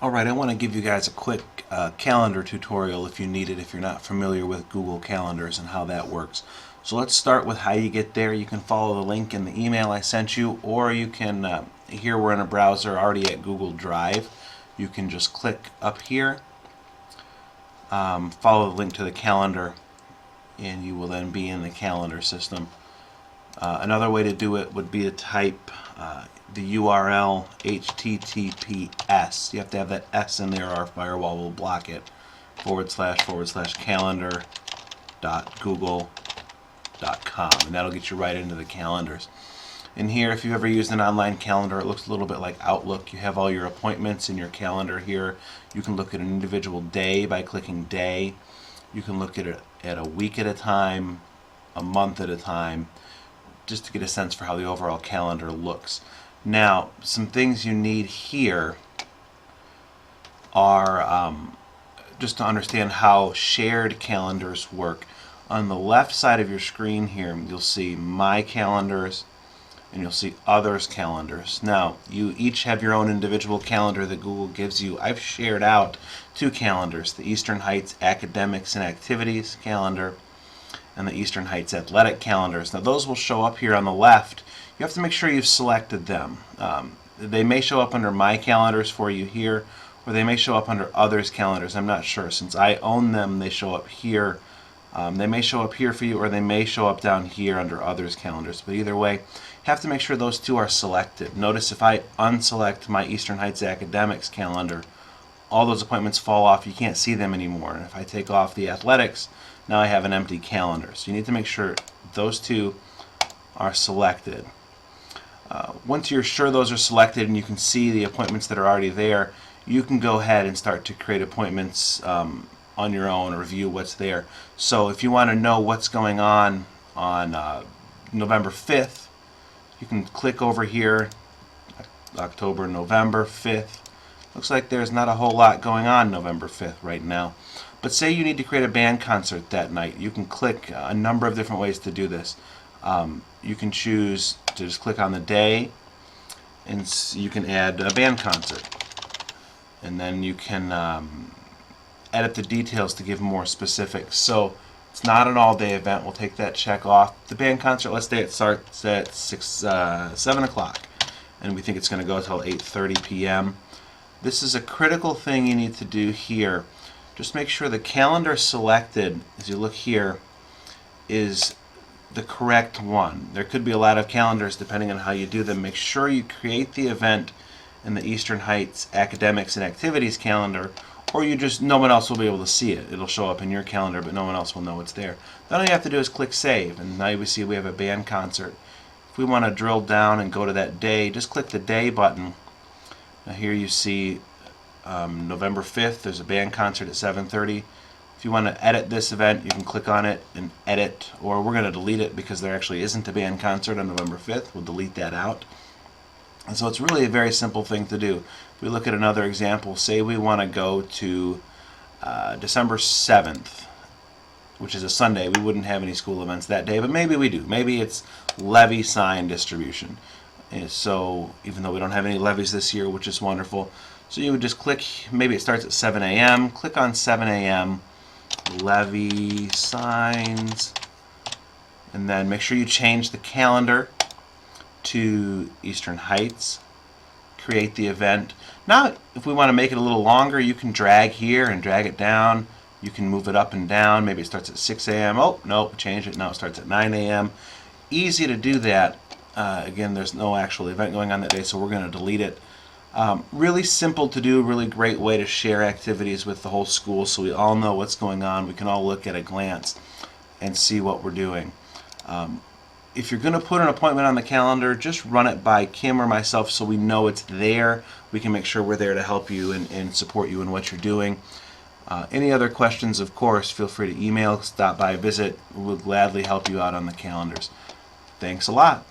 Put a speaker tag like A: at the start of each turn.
A: Alright, I want to give you guys a quick calendar tutorial if you need it, if you're not familiar with Google Calendars and how that works. So let's start with how you get there. You can follow the link in the email I sent you, or you can, here we're in a browser already at Google Drive. You can just click up here, follow the link to the calendar, and you will then be in the calendar system. Another way to do it would be to type the URL HTTPS. You have to have that S in there or our firewall will block it. //calendar.google.com, and that'll get you right into the calendars. In here, if you've ever used an online calendar, it looks a little bit like Outlook. You have all your appointments in your calendar here. You can look at an individual day by clicking day. You can look at it at a week at a time, a month at a time, just to get a sense for how the overall calendar looks. Now, some things you need here are just to understand how shared calendars work. On the left side of your screen here, you'll see My Calendars and you'll see Others Calendars. Now, you each have your own individual calendar that Google gives you. I've shared out two calendars, the Eastern Heights Academics and Activities calendar and the Eastern Heights Athletic calendars. Now, those will show up here on the left. You have to make sure you've selected them. They may show up under My Calendars for you here, or they may show up under Others Calendars. I'm not sure. Since I own them, they show up here. They may show up here for you, or they may show up down here under Others Calendars. But either way, you have to make sure those two are selected. Notice if I unselect my Eastern Heights Academics calendar, all those appointments fall off. You can't see them anymore. And if I take off the athletics, now I have an empty calendar. So you need to make sure those two are selected. Once you're sure those are selected and you can see the appointments that are already there, you can go ahead and start to create appointments on your own or view what's there. So if you want to know what's going on November 5th, you can click over here, October, November 5th. Looks like there's not a whole lot going on November 5th right now. But say you need to create a band concert that night. You can click a number of different ways to do this. You can choose to just click on the day and you can add a band concert. And then you can edit the details to give more specifics. So it's not an all-day event. We'll take that check off. The band concert, let's say it starts at 7 o'clock. And we think it's going to go until 8:30 p.m. This is a critical thing you need to do here. Just make sure the calendar selected, as you look here, is the correct one. There could be a lot of calendars depending on how you do them. Make sure you create the event in the Eastern Heights Academics and Activities calendar, or no one else will be able to see it. It'll show up in your calendar, but no one else will know it's there. Then all you have to do is click Save, and now we see we have a band concert. If we want to drill down and go to that day, just click the Day button. Now here you see November 5th, there's a band concert at 7:30. If you want to edit this event, you can click on it and edit, or we're going to delete it because there actually isn't a band concert on November 5th. We'll delete that out. And so it's really a very simple thing to do. If we look at another example, say we want to go to December 7th, which is a Sunday. We wouldn't have any school events that day, but maybe we do. Maybe it's levy sign distribution. And so even though we don't have any levies this year, which is wonderful, so you would just click, maybe it starts at 7 a.m., click on 7 a.m., levy signs, and then make sure you change the calendar to Eastern Heights, create the event. Now if we want to make it a little longer, you can drag here and drag it down. You can move it up and down. Maybe it starts at 6 a.m. Oh, no, change it. Now it starts at 9 a.m. Easy to do that. Again, there's no actual event going on that day, so we're going to delete it. Really simple to do, really great way to share activities with the whole school so we all know what's going on. We can all look at a glance and see what we're doing. If you're going to put an appointment on the calendar, just run it by Kim or myself so we know it's there. We can make sure we're there to help you and support you in what you're doing. Any other questions, of course, feel free to email, stop by, visit. We'll gladly help you out on the calendars. Thanks a lot.